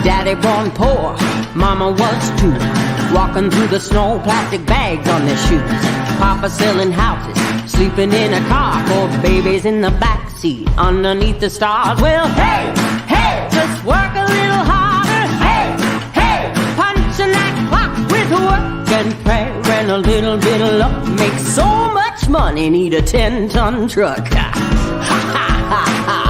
Daddy born poor, mama was too. Walking through the snow, plastic bags on their shoes. Papa selling houses, sleeping in a car. 4 babies in the backseat, underneath the stars. Well, hey, hey, just work a little harder. Hey, hey, punching that clock with work and prayer and a little bit of luck. Make so much money, need a 10-ton truck. Ha, ha, ha, ha.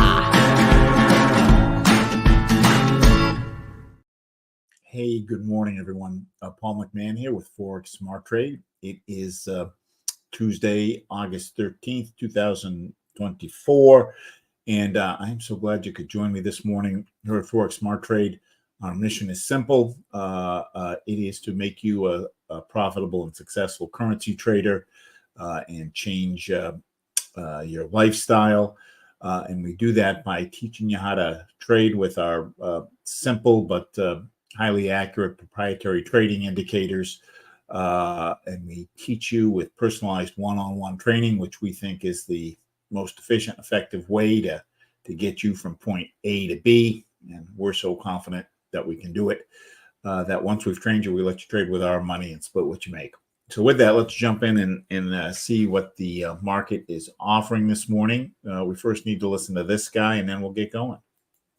Hey, good morning, everyone. Paul McMann here with Forex Smart Trade. It is Tuesday, August 13th, 2024. And I'm so glad you could join me this morning here at Forex Smart Trade. Our mission is simple. It is to make you a profitable and successful currency trader and change your lifestyle. And we do that by teaching you how to trade with our simple but highly accurate proprietary trading indicators. And we teach you with personalized one-on-one training, which we think is the most efficient, effective way to get you from point A to B. And we're so confident that we can do it, that once we've trained you, we let you trade with our money and split what you make. So with that, let's jump in and see what the market is offering this morning. We first need to listen to this guy, and then we'll get going.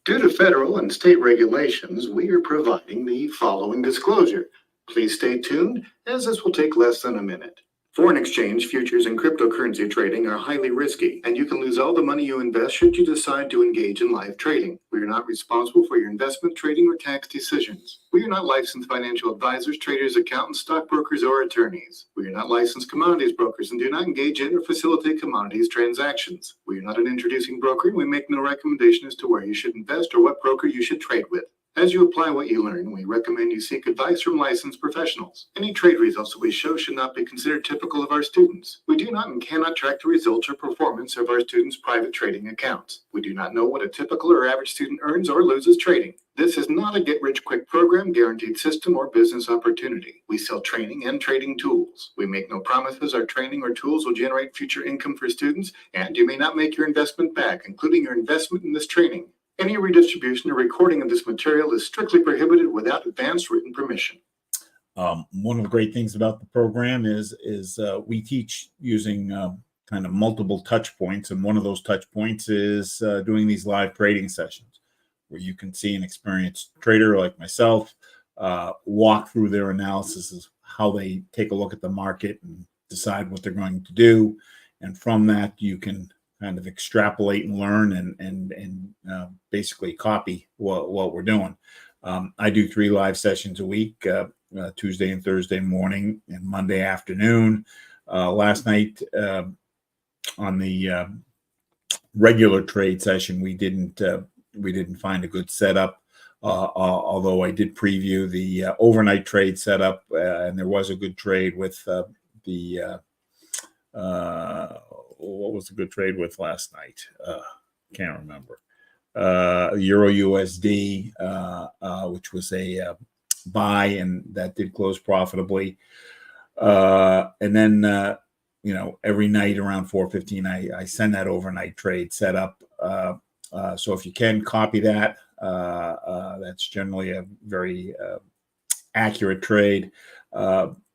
Due to federal and state regulations, we are providing the following disclosure. Please stay tuned, as this will take less than a minute. Foreign exchange, futures, and cryptocurrency trading are highly risky, and you can lose all the money you invest should you decide to engage in live trading. We are not responsible for your investment, trading, or tax decisions. We are not licensed financial advisors, traders, accountants, stockbrokers, or attorneys. We are not licensed commodities brokers and do not engage in or facilitate commodities transactions. We are not an introducing broker, and we make no recommendation as to where you should invest or what broker you should trade with. As you apply what you learn, we recommend you seek advice from licensed professionals. Any trade results that we show should not be considered typical of our students. We do not and cannot track the results or performance of our students' private trading accounts. We do not know what a typical or average student earns or loses trading. This is not a get-rich-quick program, guaranteed system, or business opportunity. We sell training and trading tools. We make no promises our training or tools will generate future income for students, and you may not make your investment back, including your investment in this training. Any redistribution or recording of this material is strictly prohibited without advance written permission. One of the great things about the program is we teach using kind of multiple touch points, and one of those touch points is doing these live trading sessions where you can see an experienced trader like myself walk through their analysis of how they take a look at the market and decide what they're going to do, and from that you can kind of extrapolate and learn and basically copy what we're doing. I do 3 live sessions a week, Tuesday and Thursday morning and Monday afternoon. Last night on the regular trade session, we didn't find a good setup, although I did preview the overnight trade setup, and there was a good trade with what was a good trade with last night? Can't remember. Euro USD, which was a buy, and that did close profitably. And then, every night around 4:15, I send that overnight trade set up. So if you can copy that, that's generally a very accurate trade.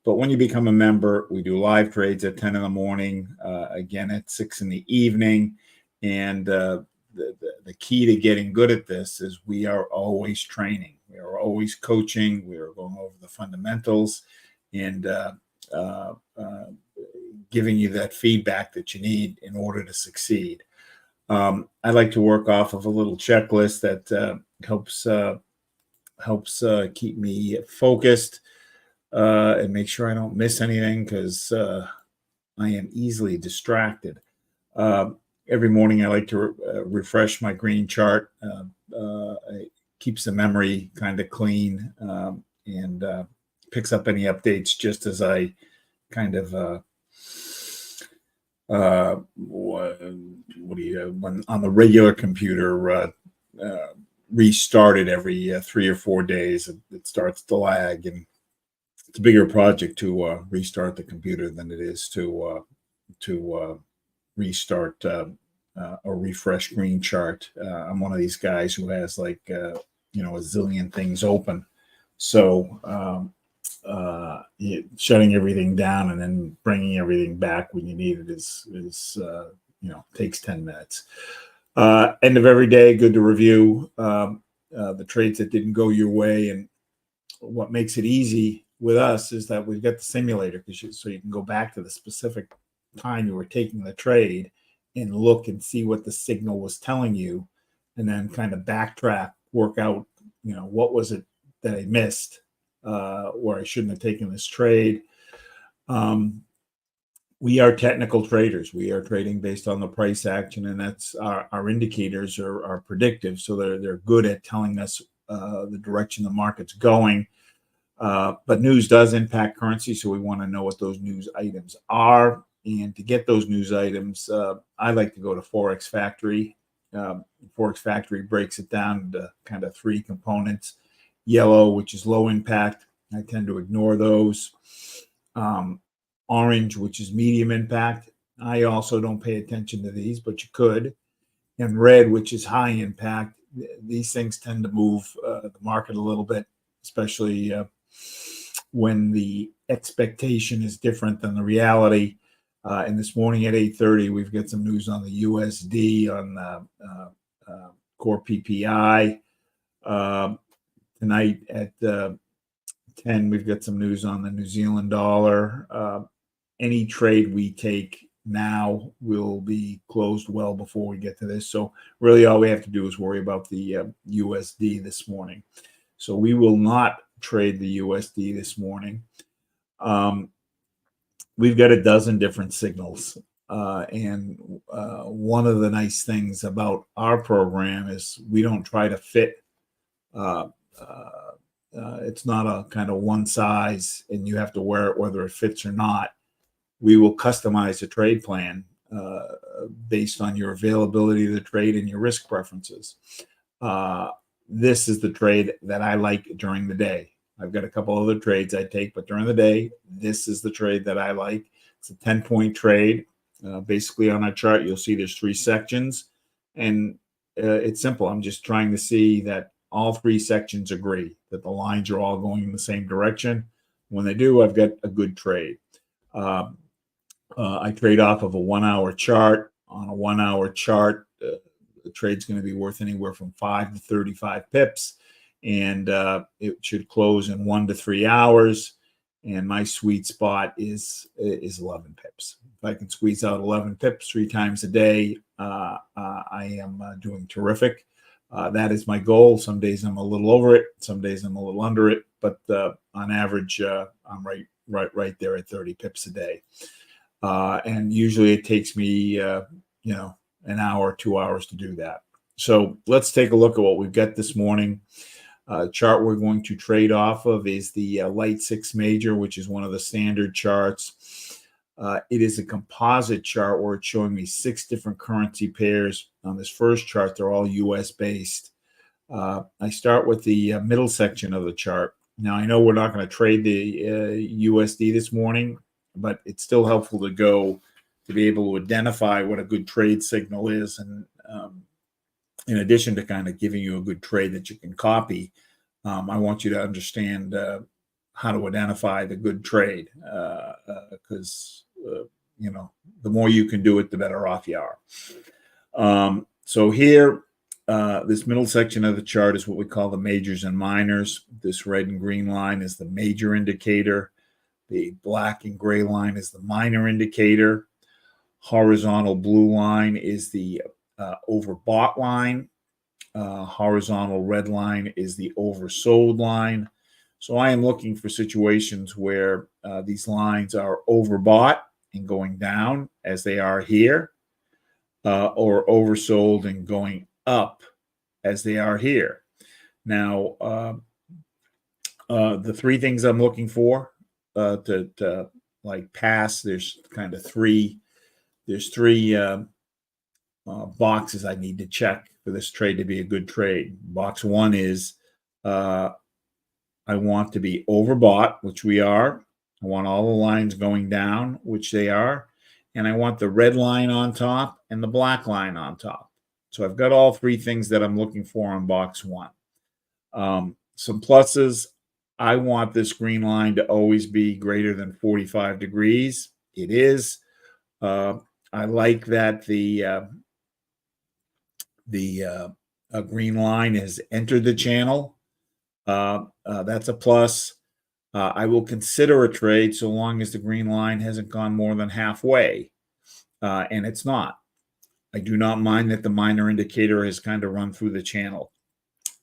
But when you become a member, we do live trades at 10 in the morning, again at 6 in the evening. And the key to getting good at this is we are always training. We are always coaching. We are going over the fundamentals and giving you that feedback that you need in order to succeed. I like to work off of a little checklist that helps keep me focused. And make sure I don't miss anything, because I am easily distracted. Every morning I like to refresh my green chart. It keeps the memory kind of clean and picks up any updates just as I kind of when on the regular computer restart it every 3 or 4 days. It starts to lag, and it's a bigger project to restart the computer than it is to restart or refresh green chart. I'm one of these guys who has like a zillion things open. So shutting everything down and then bringing everything back when you need it is takes 10 minutes. End of every day, good to review the trades that didn't go your way. And what makes it easy with us is that we've got the simulator, so you can go back to the specific time you were taking the trade and look and see what the signal was telling you, and then kind of backtrack, work out, what was it that I missed, where I shouldn't have taken this trade. We are technical traders. We are trading based on the price action, and that's our indicators are predictive. So they're good at telling us the direction the market's going. But news does impact currency, so we want to know what those news items are. And to get those news items, I like to go to Forex Factory. Forex Factory breaks it down into kind of three components. Yellow, which is low impact. I tend to ignore those. Orange, which is medium impact. I also don't pay attention to these, but you could. And red, which is high impact. These things tend to move the market a little bit, especially when the expectation is different than the reality. And this morning at 8:30, we've got some news on the USD, on the core PPI. Tonight at 10, we've got some news on the New Zealand dollar. Any trade we take now will be closed well before we get to this. So really all we have to do is worry about the USD this morning. So we will not trade the USD this morning. We've got a dozen different signals. And one of the nice things about our program is we don't try to fit. It's not a kind of one size and you have to wear it whether it fits or not. We will customize a trade plan based on your availability of the trade and your risk preferences. This is the trade that I like during the day. I've got a couple other trades I take, but during the day, this is the trade that I like. It's a 10-point trade. Basically on our chart, you'll see there's three sections, and it's simple. I'm just trying to see that all three sections agree, that the lines are all going in the same direction. When they do, I've got a good trade. I trade off of a 1-hour chart. On a 1-hour chart, the trade's going to be worth anywhere from 5 to 35 pips, and it should close in 1 to 3 hours. And my sweet spot is 11 pips. If I can squeeze out 11 pips 3 times a day, I am doing terrific. That is my goal. Some days I'm a little over it, some days I'm a little under it, but on average, I'm right there at 30 pips a day. And usually it takes me, an hour, 2 hours to do that. So let's take a look at what we've got this morning. Chart we're going to trade off of is the Light 6 Major, which is one of the standard charts. It is a composite chart where it's showing me 6 different currency pairs. On this first chart, they're all US based. I start with the middle section of the chart. Now, I know we're not going to trade the USD this morning, but it's still helpful to be able to identify what a good trade signal is. And in addition to kind of giving you a good trade that you can copy, I want you to understand how to identify the good trade, because the more you can do it, the better off you are. So here, this middle section of the chart is what we call the majors and minors. This red and green line is the major indicator. The black and gray line is the minor indicator. Horizontal blue line is the overbought line. Horizontal red line is the oversold line. So I am looking for situations where these lines are overbought and going down, as they are here, or oversold and going up, as they are here. Now, the 3 things I'm looking for to like pass, there's kind of 3. There's 3 boxes I need to check for this trade to be a good trade. Box 1 is I want to be overbought, which we are. I want all the lines going down, which they are. And I want the red line on top and the black line on top. So I've got all 3 things that I'm looking for on box 1. Some pluses. I want this green line to always be greater than 45 degrees. It is. I like that the green line has entered the channel. That's a plus. I will consider a trade so long as the green line hasn't gone more than halfway, and it's not. I do not mind that the minor indicator has kind of run through the channel.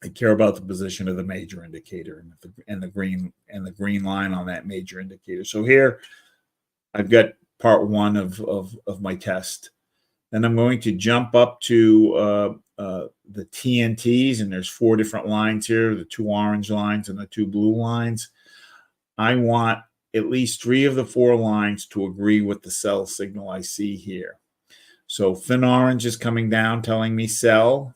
I care about the position of the major indicator and the green line on that major indicator. So here I've got part one of my test. Then I'm going to jump up to the TNTs, and there's 4 different lines here, the 2 orange lines and the 2 blue lines. I want at least 3 of the 4 lines to agree with the sell signal I see here. So thin orange is coming down, telling me sell.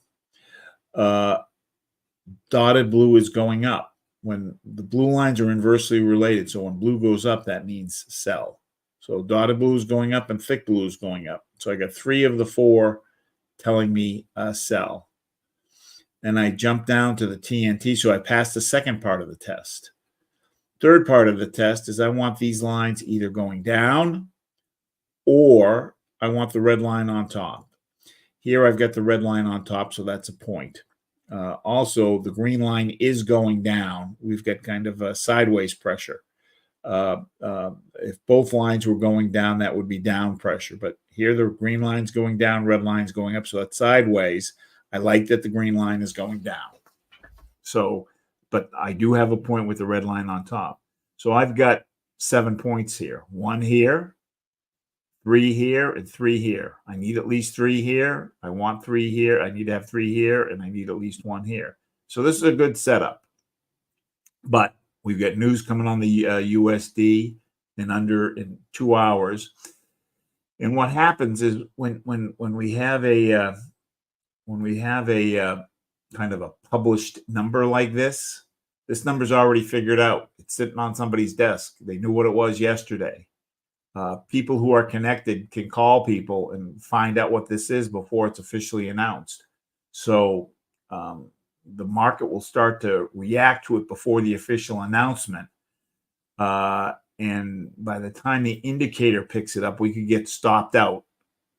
Dotted blue is going up. When the blue lines are inversely related, so when blue goes up, that means sell. So dotted blue is going up and thick blue is going up. So I got 3 of the 4 telling me sell. And I jump down to the TNT, so I passed the second part of the test. Third part of the test is I want these lines either going down or I want the red line on top. Here I've got the red line on top, so that's a point. Also, the green line is going down. We've got kind of a sideways pressure. If both lines were going down, that would be down pressure. But here the green line's going down, red line's going up, so that's sideways. I like that the green line is going down. So, but I do have a point with the red line on top. So I've got 7 points here. 1 here, 3 here, and 3 here. I need at least 3 here. I want 3 here. I need to have 3 here, and I need at least 1 here. So this is a good setup. But we've got news coming on the USD in 2 hours. And what happens is when we have a kind of a published number like this number's already figured out. It's sitting on somebody's desk. They knew what it was yesterday. People who are connected can call people and find out what this is before it's officially announced. So the market will start to react to it before the official announcement. And by the time the indicator picks it up, we could get stopped out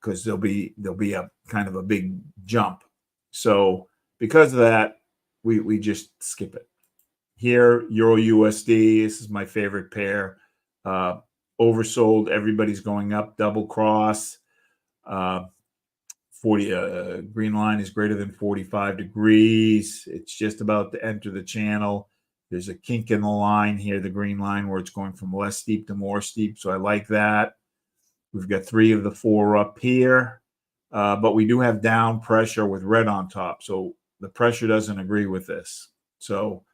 because there'll be a kind of a big jump. So because of that, we just skip it. Here, Euro USD, this is my favorite pair. Oversold, everybody's going up, double cross. 40 green line is greater than 45 degrees. It's just about to enter the channel. There's a kink in the line here, the green line, where it's going from less steep to more steep. So I like that. We've got 3 of the 4 up here. But we do have down pressure with red on top. So the pressure doesn't agree with this. So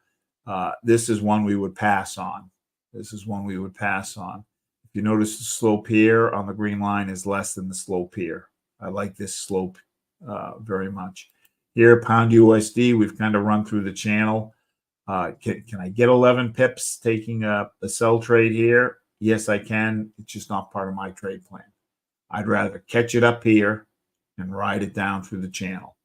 this is one we would pass on. This is one we would pass on. If you notice, the slope here on the green line is less than the slope here. I like this slope very much. Here, pound USD, we've kind of run through the channel. Can I get 11 pips taking a sell trade here? Yes, I can. It's just not part of my trade plan. I'd rather catch it up here and ride it down through the channel.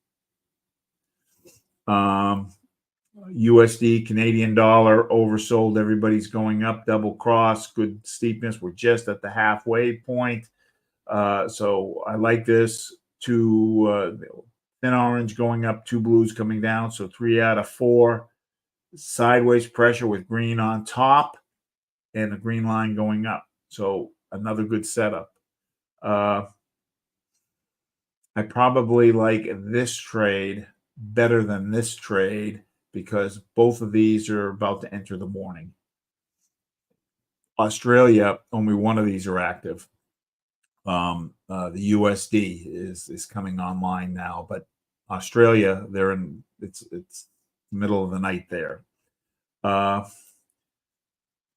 USD, Canadian dollar, oversold. Everybody's going up, double cross, good steepness. We're just at the halfway point. So I like this. 2 thin orange going up, 2 blues coming down. So 3 out of 4. Sideways pressure with green on top and the green line going up. So another good setup. I probably like this trade better than this trade because both of these are about to enter the morning. Australia, only one of these are active. The USD is coming online now, but Australia, they're in it's middle of the night there.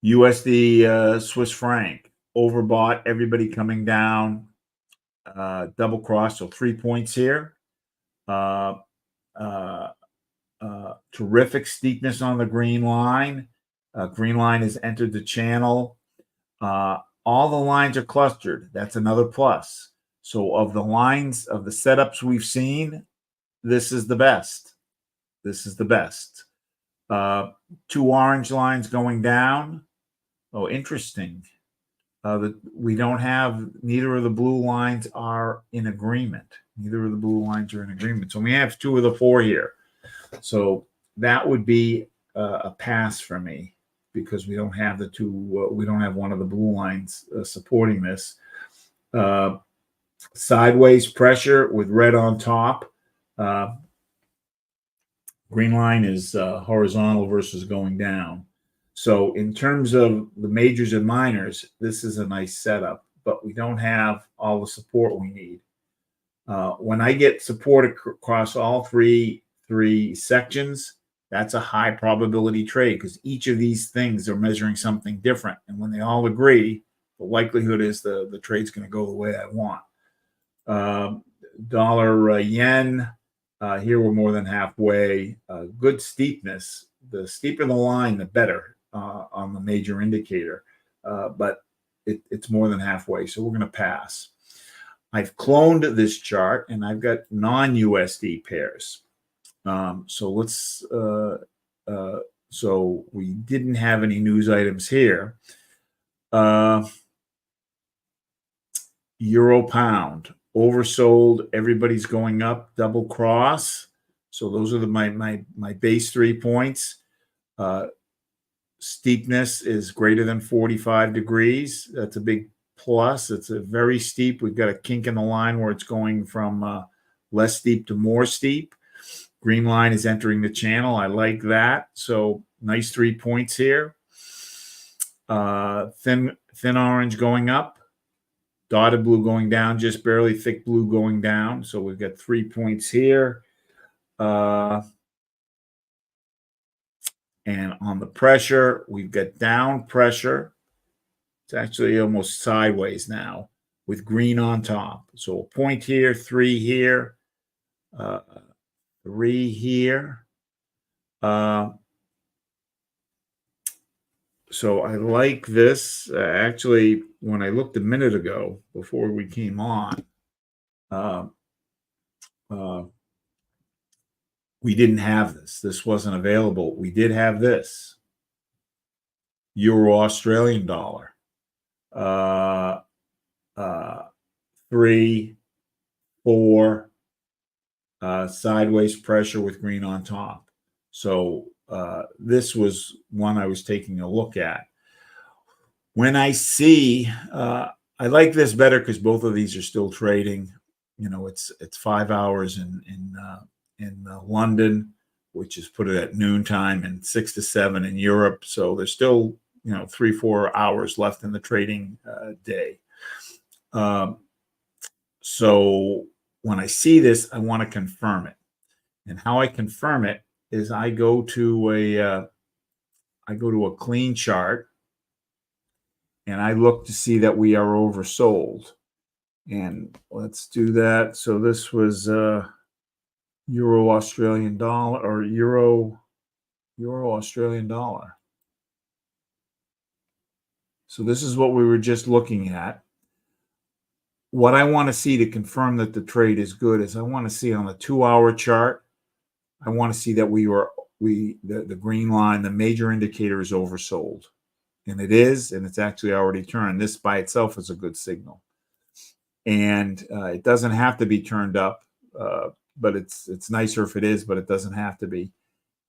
USD, Swiss franc, overbought, everybody coming down, double cross, so 3 points here. Terrific steepness on the green line. Green line has entered the channel. All the lines are clustered. That's another plus. So of the lines, of the setups we've seen, this is the best. This is the best. Two orange lines going down. Oh, interesting. We don't have, neither of the blue lines are in agreement. Neither of the blue lines are in agreement. So we have two of the four here. So that would be a pass for me because we don't have the two, we don't have one of the blue lines supporting this. Sideways pressure with red on top. Green line is horizontal versus going down. So in terms of the majors and minors, this is a nice setup, but we don't have all the support we need. When I get support across all three sections, that's a high probability trade because each of these things are measuring something different. And when they all agree, the likelihood is the trade's going to go the way I want. Dollar yen, here we're more than halfway. Good steepness. The steeper the line, the better on the major indicator. But it's more than halfway, so we're going to pass. I've cloned this chart, and I've got non-USD pairs. So let's. So we didn't have any news items here. Euro pound oversold. Everybody's going up. Double cross. So those are my base 3 points. Steepness is greater than 45 degrees. That's a big plus. It's a very steep. We've got a kink in the line where it's going from less steep to more steep. Green line is entering the channel. I like that. So nice 3 points here. Thin orange going up. Dotted blue going down, just barely. Thick blue going down. So we've got 3 points here. And on the pressure, we've got down pressure. It's actually almost sideways now with green on top. So a point here, 3 here, 3 here. So I like this. Actually, when I looked a minute ago before we came on, we didn't have this. This wasn't available. We did have this. Euro Australian dollar. 3, 4, sideways pressure with green on top. So this was one I was taking a look at. When I see, I like this better because both of these are still trading. You know, it's 5 hours in London, which is put it at noontime, and 6 to 7 in Europe. So there's still 3-4 hours left in the trading day. So when I see this, I want to confirm it, and how I confirm it is I go to a clean chart, and I look to see that we are oversold. And let's do that. So this was Euro Australian dollar, or Euro Australian dollar. So this is what we were just looking at. What I want to see to confirm that the trade is good is I want to see on the 2-hour chart, I want to see that the green line, the major indicator, is oversold. And it is, and it's actually already turned. This by itself is a good signal. And it doesn't have to be turned up, but it's nicer if it is, but it doesn't have to be.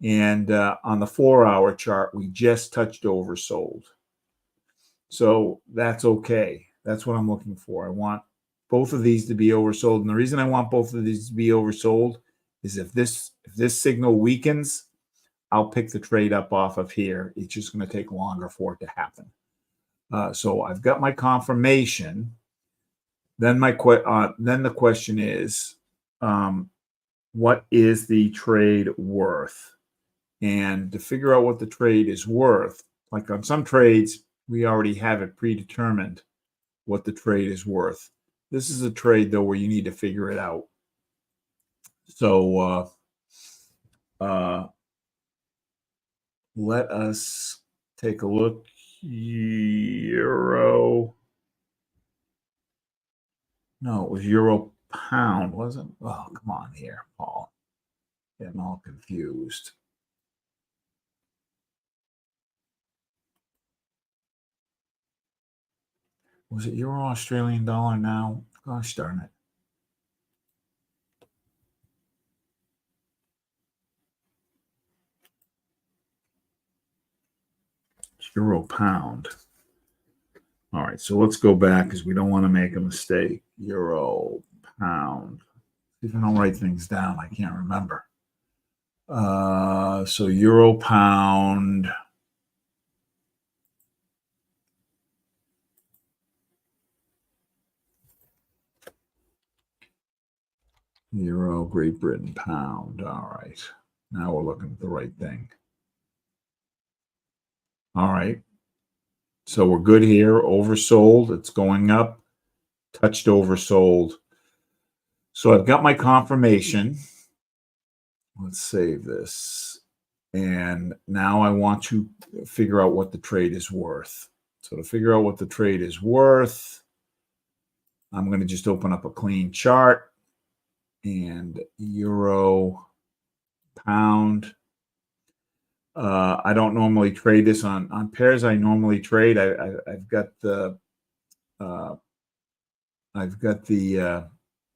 And on the 4-hour chart, we just touched oversold. So that's okay. That's what I'm looking for. I want both of these to be oversold. And the reason I want both of these to be oversold is if this signal weakens, I'll pick the trade up off of here. It's just going to take longer for it to happen. So I've got my confirmation. Then the question is, what is the trade worth? And to figure out what the trade is worth, like on some trades, we already have it predetermined what the trade is worth. This is a trade, though, where you need to figure it out. So let us take a look. Euro. No, it was euro pound, wasn't it? Oh, come on here, Paul. Getting all confused. Was it euro Australian dollar now? Gosh darn it. Euro pound. All right, so let's go back because we don't want to make a mistake. Euro pound. If I don't write things down, I can't remember. So euro pound. Euro Great Britain pound. All right. Now we're looking at the right thing. All right. So we're good here. Oversold. It's going up. Touched oversold. So I've got my confirmation. Let's save this. And now I want to figure out what the trade is worth. So to figure out what the trade is worth, I'm going to just open up a clean chart. And euro pound. I don't normally trade this on pairs. I normally trade. I've got the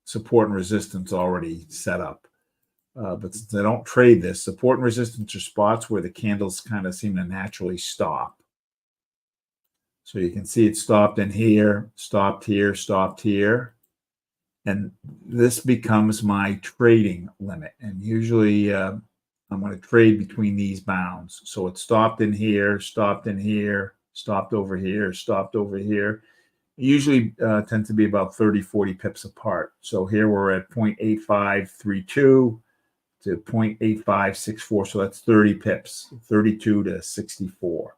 support and resistance already set up. But since I don't trade this, support and resistance are spots where the candles kind of seem to naturally stop. So you can see it stopped in here, stopped here, stopped here. And this becomes my trading limit. And usually I'm going to trade between these bounds. So it stopped in here, stopped in here, stopped over here, stopped over here. It usually tends to be about 30, 40 pips apart. So here we're at 0.8532 to 0.8564. So that's 30 pips, 32 to 64.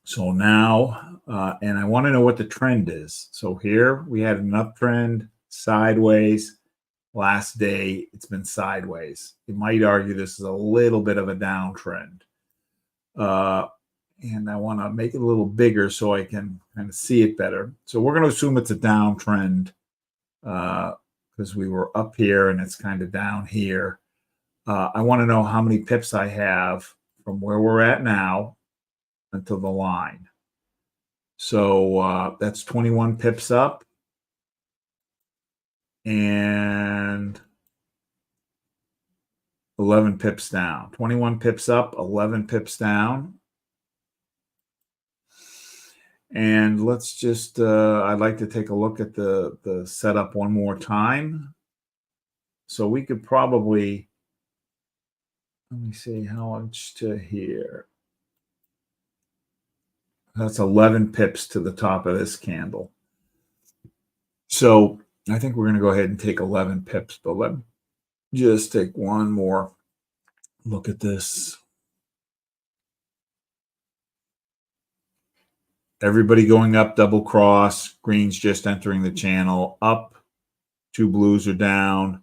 So now, and I want to know what the trend is. So here we had an uptrend, sideways. Last day, it's been sideways. You might argue this is a little bit of a downtrend. And I want to make it a little bigger so I can kind of see it better. So we're going to assume it's a downtrend because we were up here and it's kind of down here. I want to know how many pips I have from where we're at now until the line. So that's 21 pips up and 11 pips down. 21 pips up, 11 pips down. And let's just, I'd like to take a look at the setup one more time. So we could probably, let me see how much to here. That's 11 pips to the top of this candle. So I think we're going to go ahead and take 11 pips, but let me just take one more look at this. Everybody going up, double cross, green's just entering the channel, up, two blues are down,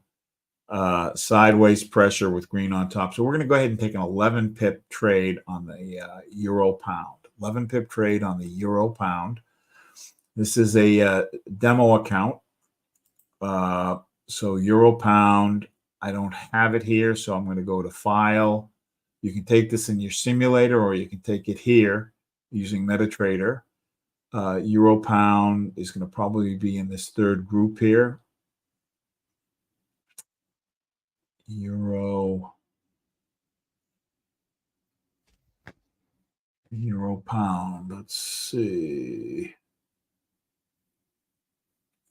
sideways pressure with green on top. So we're going to go ahead and take an 11 pip trade on the euro pound. 11 pip trade on the euro pound. This is a demo account. So euro pound, I don't have it here, so I'm going to go to file. You can take this in your simulator or you can take it here using MetaTrader. Euro pound is going to probably be in this third group here. Euro pound, let's see.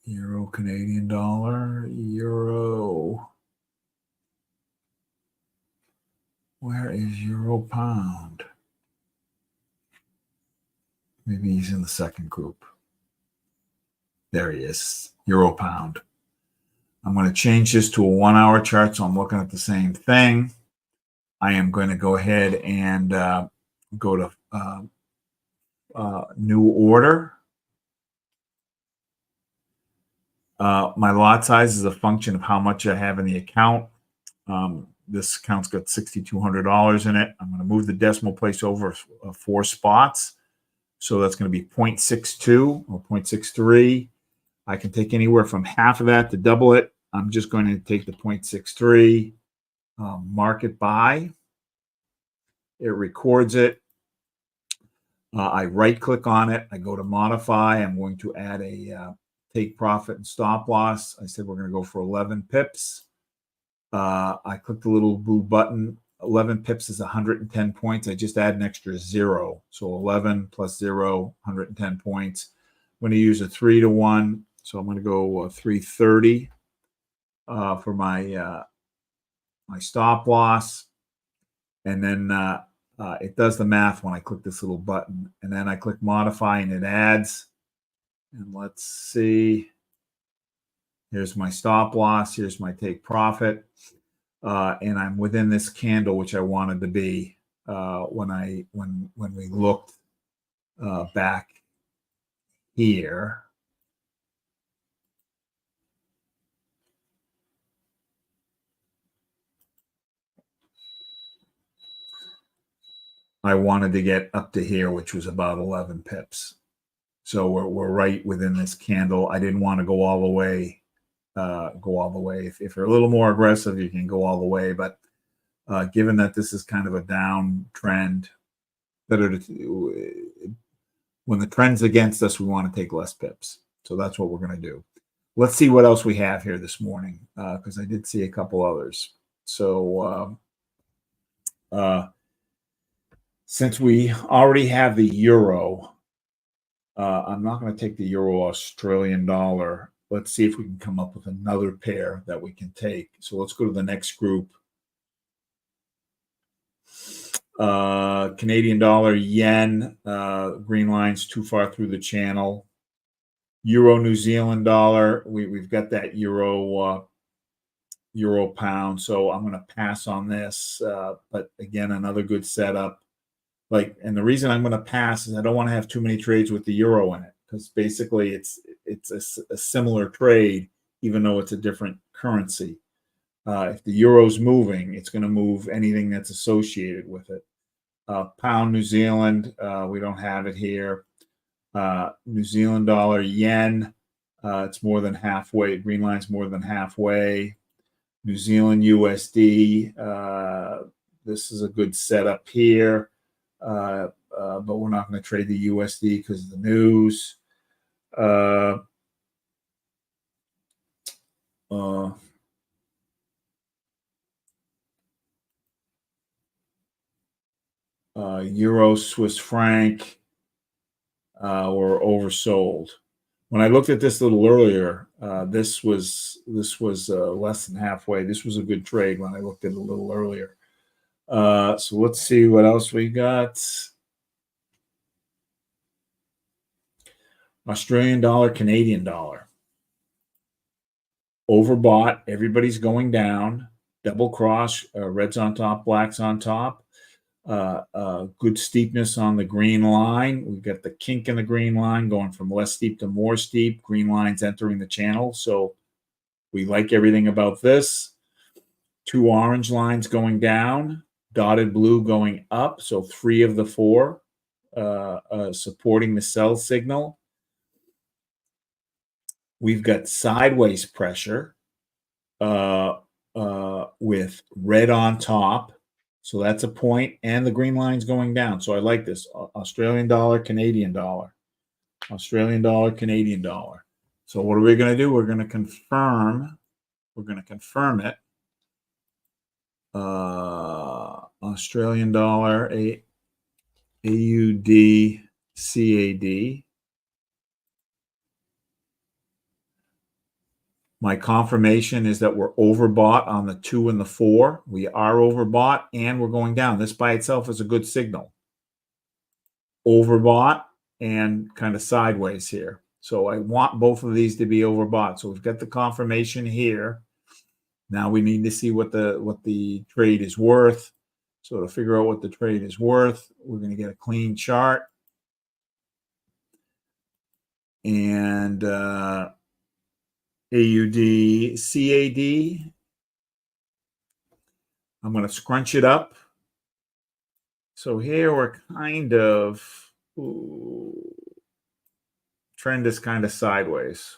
Euro Canadian dollar, euro. Where is euro pound? Maybe he's in the second group. There he is, euro pound. I'm going to change this to a 1 hour chart, so I'm looking at the same thing. I am going to go ahead and go to new order. My lot size is a function of how much I have in the account. This account's got $6,200 in it. I'm going to move the decimal place over 4 spots. So that's going to be 0.62 or 0.63. I can take anywhere from half of that to double it. I'm just going to take the 0.63, mark it by. It records it. I right click on it. I go to modify. I'm going to add a take profit and stop loss. I said we're going to go for 11 pips. I click the little blue button. 11 pips is 110 points. I just add an extra 0. So 11 plus 0, 110 points. I'm going to use a 3-to-1. So I'm going to go 330 for my my stop loss. And then it does the math when I click this little button. And then I click modify and it adds. And let's see. Here's my stop loss. Here's my take profit. And I'm within this candle, which I wanted to be when we looked back here. I wanted to get up to here, which was about 11 pips. So we're right within this candle. I didn't want to go all the way. If you're a little more aggressive, you can go all the way. But given that this is kind of a downtrend, when the trend's against us, we want to take less pips. So that's what we're going to do. Let's see what else we have here this morning, because I did see a couple others. So since we already have the euro, I'm not going to take the euro Australian dollar. Let's see if we can come up with another pair that we can take. So let's go to the next group. Canadian dollar, yen, green lines too far through the channel. Euro, New Zealand dollar, we've got that euro pound. So I'm going to pass on this. But again, another good setup. And the reason I'm going to pass is I don't want to have too many trades with the euro in it, because basically it's a similar trade, even though it's a different currency. If the euro's moving, it's going to move anything that's associated with it. Pound, New Zealand, we don't have it here. New Zealand dollar, yen, it's more than halfway. Green line's more than halfway. New Zealand USD, this is a good setup here. But we're not going to trade the USD because of the news. Euro, Swiss franc were oversold. When I looked at this a little earlier, this was less than halfway. This was a good trade when I looked at it a little earlier. So let's see what else we got. Australian dollar, Canadian dollar. Overbought. Everybody's going down. Double cross. Reds on top, blacks on top. Good steepness on the green line. We've got the kink in the green line going from less steep to more steep. Green lines entering the channel. So we like everything about this. 2 orange lines going down. Dotted blue going up. So 3 of the 4 supporting the sell signal. We've got sideways pressure with red on top. So that's a point, and the green line's going down. So I like this. Australian dollar, Canadian dollar. Australian dollar, Canadian dollar. So what are we going to do? We're going to confirm. We're going to confirm it. Australian dollar, AUD, CAD. My confirmation is that we're overbought on the 2 and the 4. We are overbought and we're going down. This by itself is a good signal. Overbought and kind of sideways here. So I want both of these to be overbought. So we've got the confirmation here. Now we need to see what the trade is worth. So to figure out what the trade is worth, we're going to get a clean chart. And AUD, CAD. I'm going to scrunch it up. So here we're kind of, trend is kind of sideways.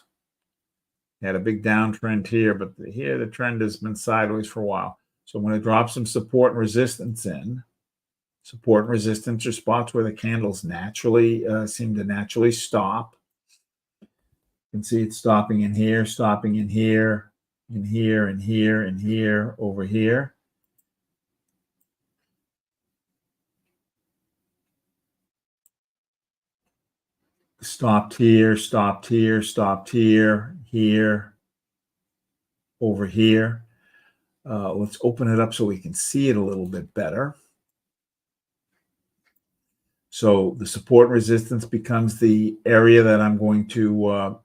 Had a big downtrend here, but here the trend has been sideways for a while. So I'm going to drop some support and resistance in. Support and resistance are spots where the candles naturally seem to naturally stop. You can see it's stopping in here, stopping in here, in here, and here, and here, over here. Stopped here, stopped here, stopped here, here, over here. Let's open it up so we can see it a little bit better. So the support and resistance becomes the area that I'm going to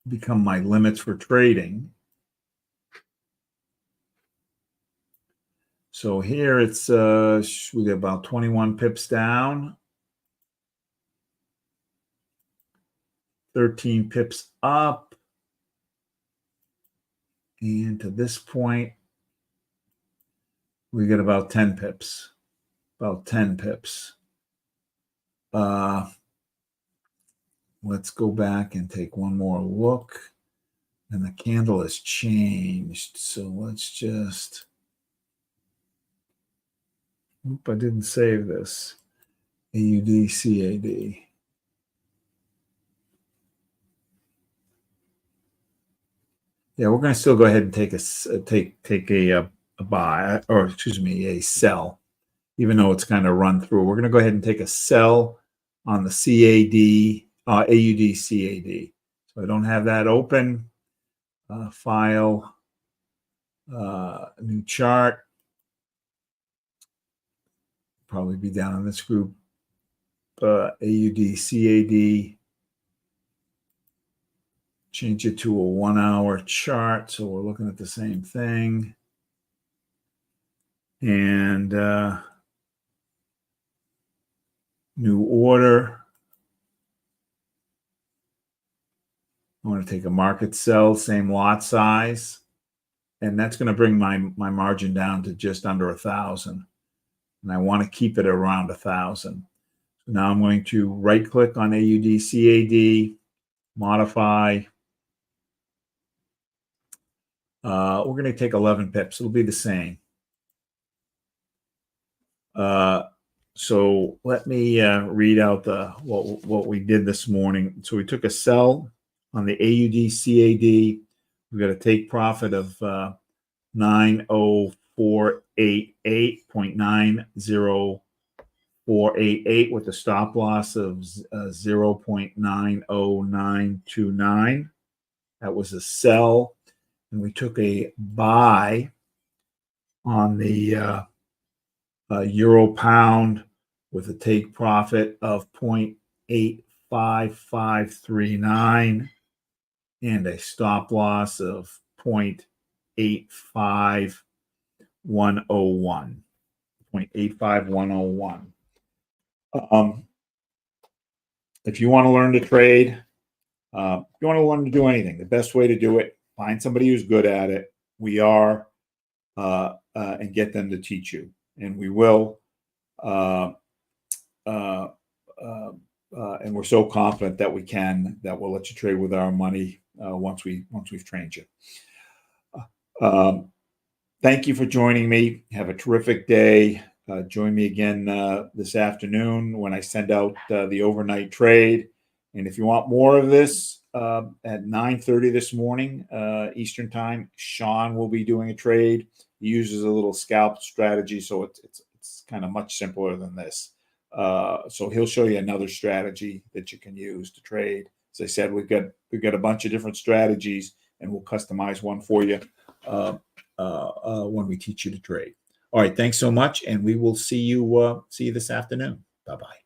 become my limits for trading. So here it's we got about 21 pips down, 13 pips up, and to this point we get about 10 pips, about 10 pips. Let's go back and take one more look, and the candle has changed. So let's just, oop, I didn't save this. AUD, CAD. Yeah, we're going to still go ahead and take a buy, or excuse me, a sell, even though it's kind of run through. We're going to go ahead and take a sell on the CAD, AUD, CAD. So I don't have that open. File, new chart. Probably be down in this group. AUD, CAD. Change it to a 1 hour chart. So we're looking at the same thing. And new order. I want to take a market sell, same lot size. And that's going to bring my margin down to just under 1,000. And I want to keep it around 1,000. So now I'm going to right click on AUD, CAD, modify. We're going to take 11 pips. It'll be the same. So let me read out what we did this morning. So we took a sell on the AUD, CAD. We got a take profit of 90488.90488 with a stop loss of 0.90929. That was a sell. And we took a buy on the euro pound with a take profit of 0.85539 and a stop loss of 0.85101. 0.85101. If you want to learn to trade, if you want to learn to do anything, the best way to do it, find somebody who's good at it. We are, and get them to teach you. And we will. And we're so confident that we can, that we'll let you trade with our money once we've trained you. Thank you for joining me. Have a terrific day. Join me again this afternoon when I send out the overnight trade. And if you want more of this, at 9:30 this morning Eastern time, Sean will be doing a trade. He uses a little scalp strategy, so it's kind of much simpler than this. So he'll show you another strategy that you can use to trade. As I said, we've got a bunch of different strategies, and we'll customize one for you when we teach you to trade. All right, thanks so much, and we will see you this afternoon. Bye-bye.